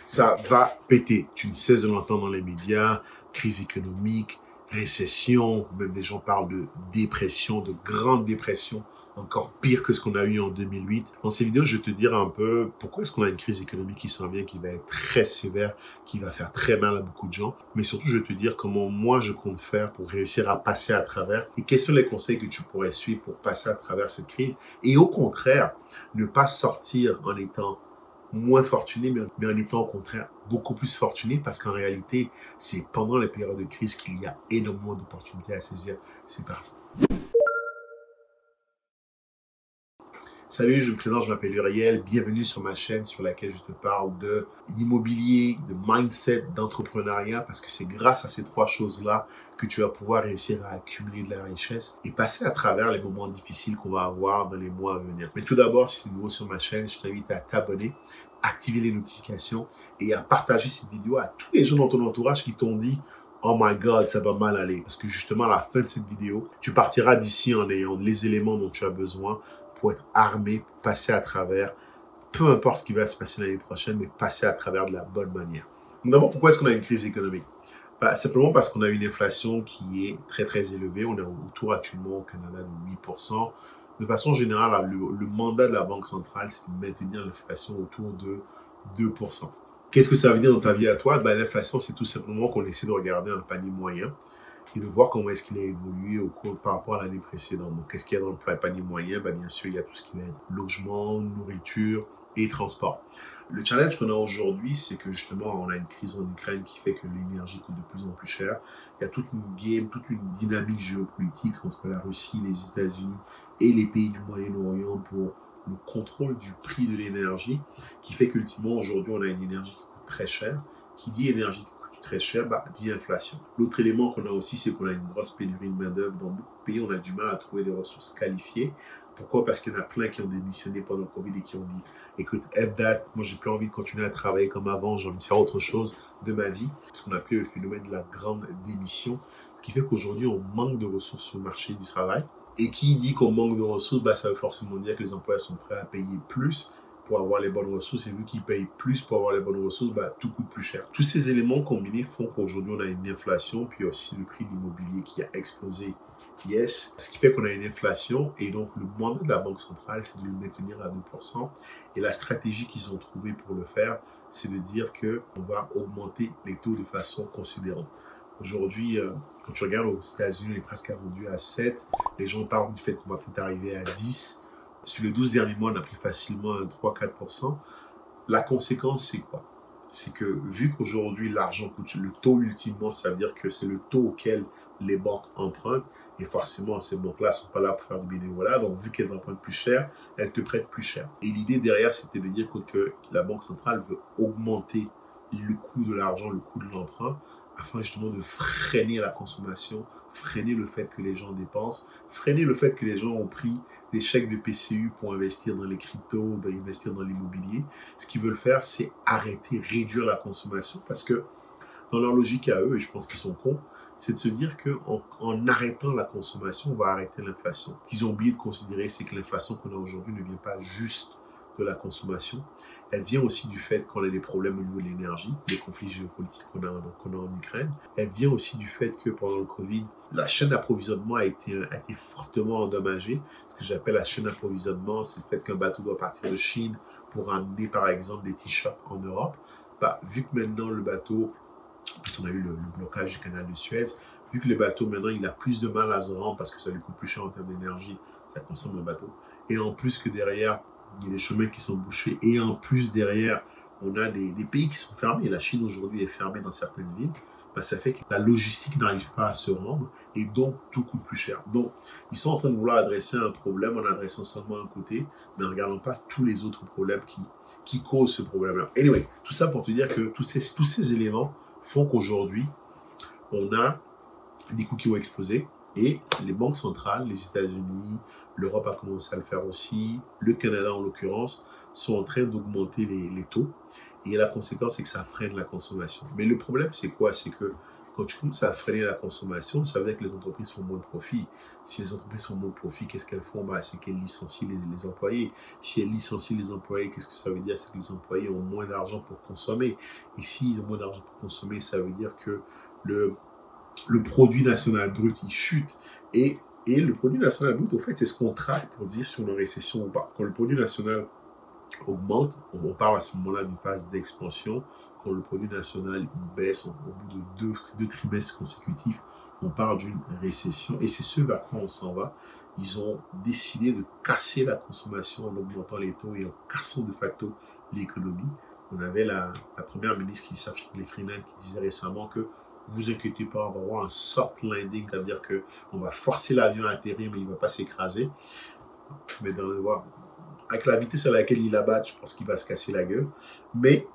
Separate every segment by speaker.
Speaker 1: Ça va péter. Tu ne cesses de l'entendre dans les médias, crise économique, récession, même des gens parlent de dépression, de grande dépression, encore pire que ce qu'on a eu en 2008. Dans ces vidéos, je vais te dire un peu pourquoi est-ce qu'on a une crise économique qui s'en vient, qui va être très sévère, qui va faire très mal à beaucoup de gens. Mais surtout, je vais te dire comment moi, je compte faire pour réussir à passer à travers et quels sont les conseils que tu pourrais suivre pour passer à travers cette crise. Et au contraire, ne pas sortir en étant moins fortuné, mais en étant au contraire beaucoup plus fortuné parce qu'en réalité, c'est pendant les périodes de crise qu'il y a énormément d'opportunités à saisir. C'est parti. Salut, je me présente, je m'appelle Uriel. Bienvenue sur ma chaîne sur laquelle je te parle de l'immobilier, de mindset, d'entrepreneuriat parce que c'est grâce à ces trois choses-là que tu vas pouvoir réussir à accumuler de la richesse et passer à travers les moments difficiles qu'on va avoir dans les mois à venir. Mais tout d'abord, si tu es nouveau sur ma chaîne, je t'invite à t'abonner, activer les notifications et à partager cette vidéo à tous les gens dans ton entourage qui t'ont dit oh my God, ça va mal aller. Parce que justement, à la fin de cette vidéo, tu partiras d'ici en ayant les éléments dont tu as besoin pour être armé, pour passer à travers, peu importe ce qui va se passer l'année prochaine, mais passer à travers de la bonne manière. D'abord, pourquoi est-ce qu'on a une crise économique? Simplement parce qu'on a une inflation qui est très, très élevée. On est autour actuellement au Canada de 8%. De façon générale, le mandat de la Banque centrale, c'est de maintenir l'inflation autour de 2%. Qu'est-ce que ça veut dire dans ta vie à toi? L'inflation, c'est tout simplement qu'on essaie de regarder un panier moyen et de voir comment est-ce qu'il a évolué par rapport à l'année précédente. Donc, qu'est-ce qu'il y a dans le panier moyen? Bien sûr, il y a tout ce qui va être logement, nourriture et transport. Le challenge qu'on a aujourd'hui, c'est que justement, on a une crise en Ukraine qui fait que l'énergie coûte de plus en plus cher. Il y a toute une game, toute une dynamique géopolitique entre la Russie, les États-Unis et les pays du Moyen-Orient pour le contrôle du prix de l'énergie, qui fait qu'ultimement, aujourd'hui, on a une énergie qui coûte très cher. Qui dit énergie qui coûte très cher, dit inflation. L'autre élément qu'on a aussi, c'est qu'on a une grosse pénurie de main-d'œuvre. Dans beaucoup de pays, on a du mal à trouver des ressources qualifiées. Pourquoi? Parce qu'il y en a plein qui ont démissionné pendant le Covid et qui ont dit écoute, F that, moi j'ai plus envie de continuer à travailler comme avant, j'ai envie de faire autre chose de ma vie. Ce qu'on appelle le phénomène de la grande démission. Ce qui fait qu'aujourd'hui, on manque de ressources sur le marché du travail. Et qui dit qu'on manque de ressources, ça veut forcément dire que les employeurs sont prêts à payer plus pour avoir les bonnes ressources. Et vu qu'ils payent plus pour avoir les bonnes ressources, tout coûte plus cher. Tous ces éléments combinés font qu'aujourd'hui, on a une inflation, puis aussi le prix de l'immobilier qui a explosé. Yes, ce qui fait qu'on a une inflation et donc le mandat de la Banque centrale, c'est de le maintenir à 2%. Et la stratégie qu'ils ont trouvée pour le faire, c'est de dire qu'on va augmenter les taux de façon considérable. Aujourd'hui, quand tu regardes aux États-Unis, on est presque rendu à 7. Les gens parlent du fait qu'on va peut-être arriver à 10. Sur les 12 derniers mois, on a pris facilement un 3-4%. La conséquence, c'est quoi? C'est que vu qu'aujourd'hui, l'argent coûte, le taux ultimement, ça veut dire que c'est le taux auquel les banques empruntent. Et forcément, ces banques-là ne sont pas là pour faire du bénévolat. Donc, vu qu'elles empruntent plus cher, elles te prêtent plus cher. Et l'idée derrière, c'était de dire que la Banque centrale veut augmenter le coût de l'argent, le coût de l'emprunt, afin justement de freiner la consommation, freiner le fait que les gens dépensent, freiner le fait que les gens ont pris des chèques de PCU pour investir dans les cryptos, investir dans l'immobilier. Ce qu'ils veulent faire, c'est arrêter, réduire la consommation parce que dans leur logique à eux, et je pense qu'ils sont cons, c'est de se dire qu'en arrêtant la consommation, on va arrêter l'inflation. Ce qu'ils ont oublié de considérer, c'est que l'inflation qu'on a aujourd'hui ne vient pas juste de la consommation. Elle vient aussi du fait qu'on a des problèmes au niveau de l'énergie, des conflits géopolitiques qu'on a en Ukraine. Elle vient aussi du fait que pendant le Covid, la chaîne d'approvisionnement a été fortement endommagée. Ce que j'appelle la chaîne d'approvisionnement, c'est le fait qu'un bateau doit partir de Chine pour amener par exemple des t-shirts en Europe. Vu que maintenant le bateau, en plus on a eu le blocage du canal de Suez, vu que le bateau maintenant il a plus de mal à se rendre parce que ça lui coûte plus cher en termes d'énergie, ça consomme le bateau. Et en plus que derrière, il y a des chemins qui sont bouchés. Et en plus, derrière, on a des pays qui sont fermés. La Chine, aujourd'hui, est fermée dans certaines villes. Ça fait que la logistique n'arrive pas à se rendre et donc tout coûte plus cher. Donc, ils sont en train de vouloir adresser un problème en adressant seulement un côté, mais en ne regardant pas tous les autres problèmes qui causent ce problème-là. Anyway, tout ça pour te dire que tous ces éléments font qu'aujourd'hui, on a des coûts qui ont explosé et les banques centrales, les États-Unis, l'Europe a commencé à le faire aussi, le Canada en l'occurrence, sont en train d'augmenter les taux. Et la conséquence, c'est que ça freine la consommation. Mais le problème, c'est quoi? C'est que Quand tu commences à freiner la consommation, ça veut dire que les entreprises font moins de profit. Si les entreprises font moins de profit, qu'est-ce qu'elles font? C'est qu'elles licencient les employés. Si elles licencient les employés, qu'est-ce que ça veut dire? C'est que les employés ont moins d'argent pour consommer. Et s'ils ont moins d'argent pour consommer, ça veut dire que le, le produit national brut, il chute. Et le produit national brut, au fait, c'est ce qu'on traque pour dire si on est en récession ou pas. Quand le produit national augmente, on parle à ce moment-là d'une phase d'expansion. Quand le produit national il baisse au bout de deux trimestres consécutifs, on parle d'une récession. Et c'est ce vers quoi on s'en va. Ils ont décidé de casser la consommation en augmentant les taux et en cassant de facto l'économie. On avait la première ministre qui s'affirme Freeland qui disait récemment que ne vous inquiétez pas, on va avoir un soft landing, ça veut dire qu'on va forcer l'avion à atterrir, mais il ne va pas s'écraser. Mais avec la vitesse à laquelle il abat, je pense qu'il va se casser la gueule. Mais,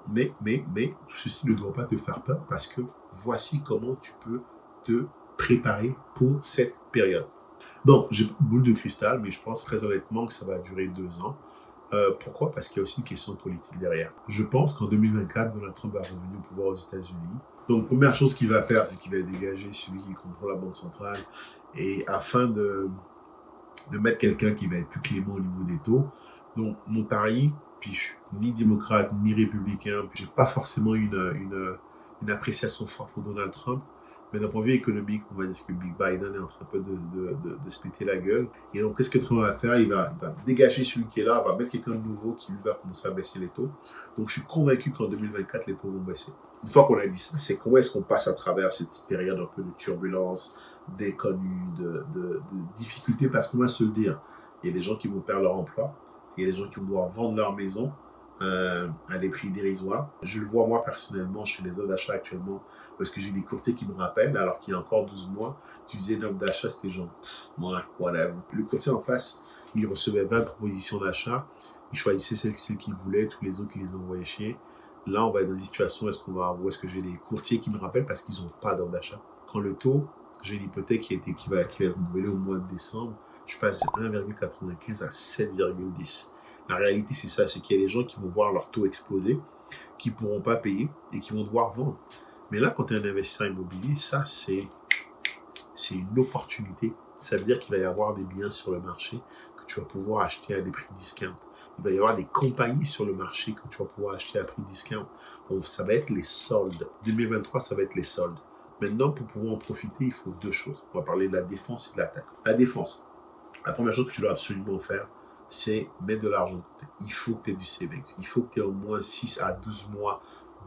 Speaker 1: ceci ne doit pas te faire peur parce que voici comment tu peux te préparer pour cette période. Donc, j'ai pas de boule de cristal, mais je pense très honnêtement que ça va durer 2 ans. Pourquoi? Parce qu'il y a aussi une question politique derrière. Je pense qu'en 2024, Donald Trump va revenir au pouvoir aux États-Unis. Donc, première chose qu'il va faire, c'est qu'il va dégager celui qui contrôle la Banque centrale et afin de mettre quelqu'un qui va être plus clément au niveau des taux. Donc, mon pari, puis je suis ni démocrate ni républicain, puis j'ai pas forcément une appréciation forte pour Donald Trump, mais d'un point de vue économique, on va dire que Big Biden est en train un peu de se péter la gueule. Et donc, qu'est-ce que Trump va faire? Il va dégager celui qui est là, il va mettre quelqu'un de nouveau qui lui va commencer à baisser les taux. Donc, je suis convaincu qu'en 2024, les taux vont baisser. Une fois qu'on a dit ça, c'est comment est-ce qu'on passe à travers cette période un peu de turbulence, d'inconnu, de difficultés, parce qu'on va se le dire, il y a des gens qui vont perdre leur emploi, il y a des gens qui vont devoir vendre leur maison à des prix dérisoires. Je le vois moi personnellement chez les offres d'achat actuellement, parce que j'ai des courtiers qui me rappellent, alors qu'il y a encore 12 mois, tu disais une offre d'achat, c'était genre, moi, whatever. Le courtier en face, il recevait 20 propositions d'achat, il choisissait celle qu'il voulait, tous les autres, il les envoyait chier. Là, on va être dans une situation où est-ce que j'ai des courtiers qui me rappellent parce qu'ils n'ont pas d'offre d'achat. Quand le taux, j'ai une hypothèque qui va être renouvelée au mois de décembre, je passe de 1,95 à 7,10. La réalité, c'est ça, c'est qu'il y a des gens qui vont voir leur taux exploser, qui ne pourront pas payer et qui vont devoir vendre. Mais là, quand tu es un investisseur immobilier, ça, c'est une opportunité. Ça veut dire qu'il va y avoir des biens sur le marché que tu vas pouvoir acheter à des prix discount. Il va y avoir des compagnies sur le marché que tu vas pouvoir acheter à prix discount. Donc, ça va être les soldes. 2023, ça va être les soldes. Maintenant, pour pouvoir en profiter, il faut 2 choses. On va parler de la défense et de l'attaque. La défense. La première chose que tu dois absolument faire, c'est mettre de l'argent de côté. Il faut que tu aies du savings. Il faut que tu aies au moins 6 à 12 mois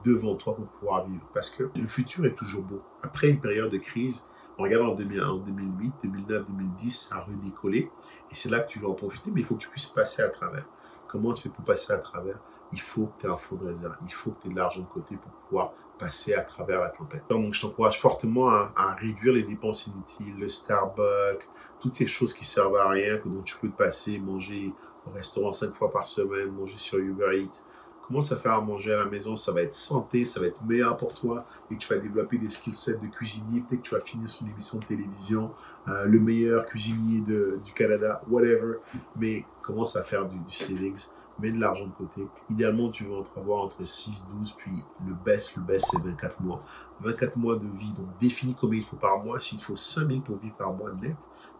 Speaker 1: devant toi pour pouvoir vivre. Parce que le futur est toujours beau. Après une période de crise, on regarde en 2008, 2009, 2010, ça a redécollé. Et c'est là que tu vas en profiter, mais il faut que tu puisses passer à travers. Comment tu fais pour passer à travers? Il faut que tu aies un fonds de réserve. Il faut que tu aies de l'argent de côté pour pouvoir passer à travers la tempête. Donc, je t'encourage fortement à réduire les dépenses inutiles, le Starbucks, toutes ces choses qui servent à rien, dont tu peux te passer, manger au restaurant 5 fois par semaine, manger sur Uber Eats. Commence à faire à manger à la maison, ça va être santé, ça va être meilleur pour toi et tu vas développer des skill sets de cuisinier. Peut-être que tu vas finir sur une émission de télévision, le meilleur cuisinier du Canada, whatever. Mais commence à faire du savings, mets de l'argent de côté. Idéalement, tu vas en avoir entre 6, 12, puis le best, c'est 24 mois. 24 mois de vie, donc définis combien il faut par mois. S'il te faut 5 000 pour vivre par mois net,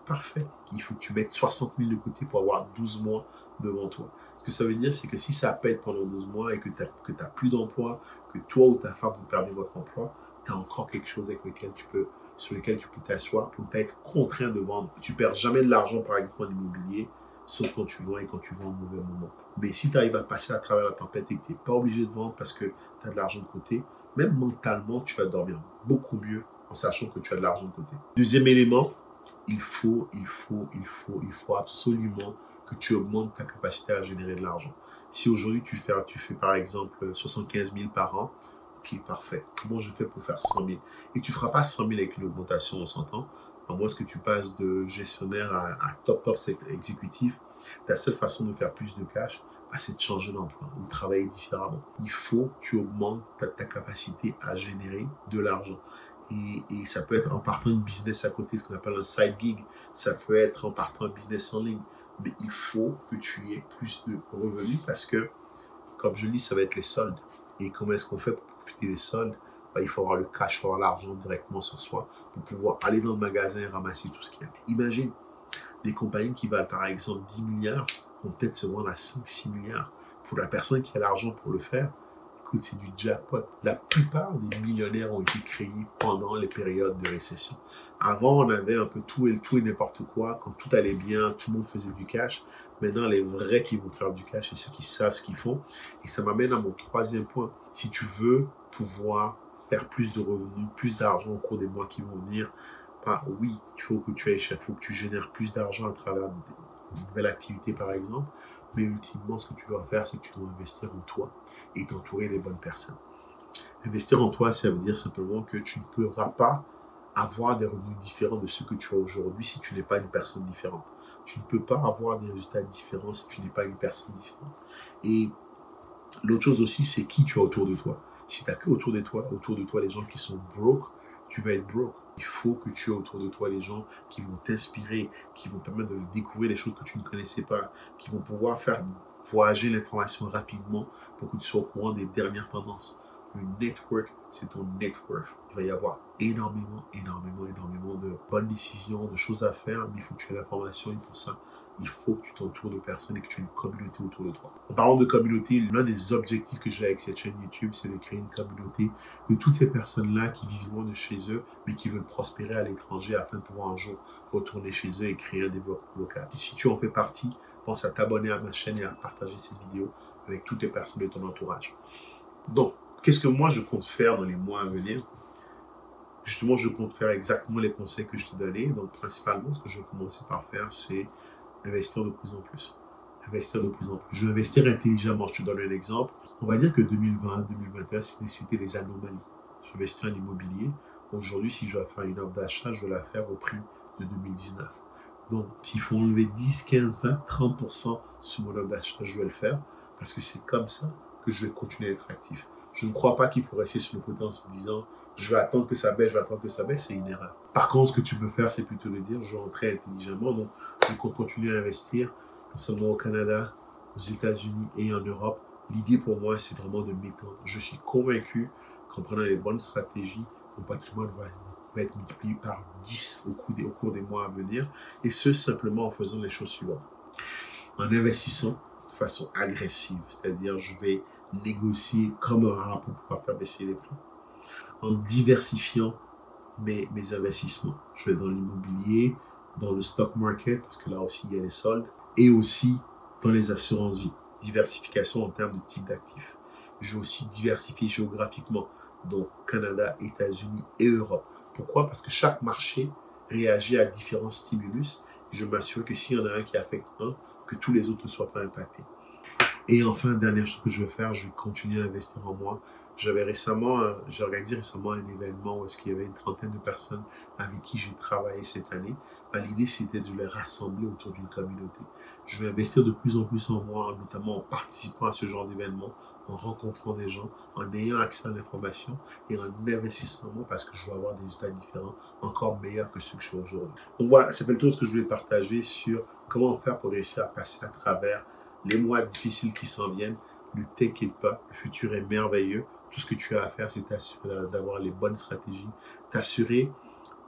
Speaker 1: parfait. Il faut que tu mettes 60 000 de côté pour avoir 12 mois devant toi. Ce que ça veut dire, c'est que si ça pète pendant 12 mois et que tu n'as plus d'emploi, que toi ou ta femme vous perdez votre emploi, tu as encore quelque chose sur lequel tu peux t'asseoir pour ne pas être contraint de vendre. Tu ne perds jamais de l'argent, par exemple, en immobilier, sauf quand tu vends et quand tu vends au mauvais moment. Mais si tu arrives à passer à travers la tempête et que tu n'es pas obligé de vendre parce que tu as de l'argent de côté, même mentalement, tu vas dormir beaucoup mieux en sachant que tu as de l'argent de côté. Deuxième élément, il faut absolument que tu augmentes ta capacité à générer de l'argent. Si aujourd'hui tu fais par exemple 75 000 par an, ok, parfait. Comment je fais pour faire 100 000? Et tu ne feras pas 100 000 avec une augmentation, on s'entend. À moins que tu passes de gestionnaire à top exécutif, ta seule façon de faire plus de cash, c'est de changer d'emploi ou de travailler différemment. Il faut que tu augmentes ta capacité à générer de l'argent. Et ça peut être en partant de business à côté, ce qu'on appelle un side gig. Ça peut être en partant un business en ligne. Mais il faut que tu aies plus de revenus parce que, comme je le dis, ça va être les soldes. Et comment est-ce qu'on fait pour profiter des soldes? il faut avoir le cash, il faut avoir l'argent directement sur soi pour pouvoir aller dans le magasin et ramasser tout ce qu'il y a. Imagine des compagnies qui valent par exemple 10 milliards vont peut-être se vendre à 5-6 milliards. Pour la personne qui a l'argent pour le faire, écoute, c'est du jackpot. La plupart des millionnaires ont été créés pendant les périodes de récession. Avant, on avait un peu tout et n'importe quoi. Quand tout allait bien, tout le monde faisait du cash. Maintenant, les vrais qui vont faire du cash, c'est ceux qui savent ce qu'ils font. Et ça m'amène à mon troisième point. Si tu veux pouvoir faire plus de revenus, plus d'argent au cours des mois qui vont venir, oui, il faut que tu achètes, il faut que tu génères plus d'argent à travers une nouvelle activité, par exemple. Mais ultimement, ce que tu dois faire, c'est que tu dois investir en toi et t'entourer des bonnes personnes. Investir en toi, ça veut dire simplement que tu ne pourras pas avoir des revenus différents de ceux que tu as aujourd'hui si tu n'es pas une personne différente. Tu ne peux pas avoir des résultats différents si tu n'es pas une personne différente. Et l'autre chose aussi, c'est qui tu as autour de toi. Si tu n'as que autour de toi les gens qui sont broke, tu vas être broke. Il faut que tu aies autour de toi les gens qui vont t'inspirer, qui vont permettre de découvrir des choses que tu ne connaissais pas, qui vont pouvoir faire voyager l'information rapidement pour que tu sois au courant des dernières tendances. Le network, c'est ton net worth. Il va y avoir énormément de bonnes décisions, de choses à faire, mais il faut que tu aies l'information et pour ça, il faut que tu t'entoures de personnes et que tu aies une communauté autour de toi. En parlant de communauté, l'un des objectifs que j'ai avec cette chaîne YouTube, c'est de créer une communauté de toutes ces personnes-là qui vivent loin de chez eux, mais qui veulent prospérer à l'étranger afin de pouvoir un jour retourner chez eux et créer un développement local. Si tu en fais partie, pense à t'abonner à ma chaîne et à partager cette vidéo avec toutes les personnes de ton entourage. Donc, qu'est-ce que moi je compte faire dans les mois à venir? Justement, je compte faire exactement les conseils que je t'ai donnés. Donc, principalement, ce que je vais commencer par faire, c'est investir de plus en plus. Investir de plus en plus. Je vais investir intelligemment. Je te donne un exemple. On va dire que 2020, 2021, c'était des anomalies. Je vais investir en immobilier. Aujourd'hui, si je dois faire une offre d'achat, je vais la faire au prix de 2019. Donc, s'il faut enlever 10, 15, 20, 30% sur mon offre d'achat, je vais le faire parce que c'est comme ça que je vais continuer à être actif. Je ne crois pas qu'il faut rester sur le côté en se disant je vais attendre que ça baisse, c'est une erreur. Par contre, ce que tu peux faire, c'est plutôt de dire je vais rentrer intelligemment. Donc, je continue à investir, non seulement au Canada, aux États-Unis et en Europe. L'idée pour moi, c'est vraiment de m'étendre. Je suis convaincu qu'en prenant les bonnes stratégies, mon patrimoine va être multiplié par 10 au cours des mois à venir. Et ce, simplement en faisant les choses suivantes. En investissant de façon agressive, c'est-à-dire je vais négocier comme un rat pour pouvoir faire baisser les prix. En diversifiant mes investissements. Je vais dans l'immobilier, dans le stock market, parce que là aussi il y a des soldes, et aussi dans les assurances vie. Diversification en termes de type d'actifs. Je vais aussi diversifier géographiquement, donc Canada, États-Unis et Europe. Pourquoi? Parce que chaque marché réagit à différents stimulus. Je m'assure que s'il y en a un qui affecte un, que tous les autres ne soient pas impactés. Et enfin, dernière chose que je vais faire, je vais continuer à investir en moi. J'ai organisé récemment un événement où est-ce qu'il y avait une trentaine de personnes avec qui j'ai travaillé cette année. L'idée, c'était de les rassembler autour d'une communauté. Je vais investir de plus en plus en moi, notamment en participant à ce genre d'événement, en rencontrant des gens, en ayant accès à l'information et en investissant en moi parce que je vais avoir des résultats différents, encore meilleurs que ceux que je suis aujourd'hui. Donc voilà, ça fait le tour de ce que je voulais partager sur comment faire pour réussir à passer à travers les mois difficiles qui s'en viennent. Ne t'inquiète pas, le futur est merveilleux. Tout ce que tu as à faire, c'est t'assurer d'avoir les bonnes stratégies, t'assurer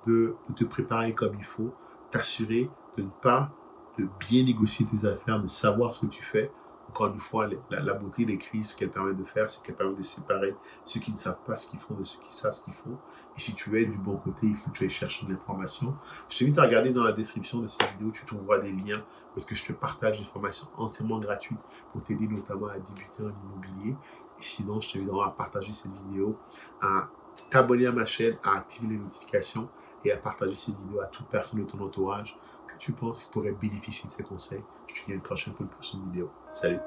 Speaker 1: de te préparer comme il faut, t'assurer de ne pas de bien négocier tes affaires, de savoir ce que tu fais. Encore une fois, la beauté des crises, ce qu'elles permettent de faire, c'est qu'elles permettent de séparer ceux qui ne savent pas ce qu'ils font de ceux qui savent ce qu'ils font. Et si tu es du bon côté, il faut que tu ailles chercher de l'information. Je t'invite à regarder dans la description de cette vidéo, tu trouveras des liens parce que je te partage des formations entièrement gratuites pour t'aider notamment à débuter en immobilier. Et sinon, je t'invite à partager cette vidéo, à t'abonner à ma chaîne, à activer les notifications et à partager cette vidéo à toute personne de ton entourage que tu penses qui pourrait bénéficier de ces conseils. Je te dis à une prochaine vidéo. Salut!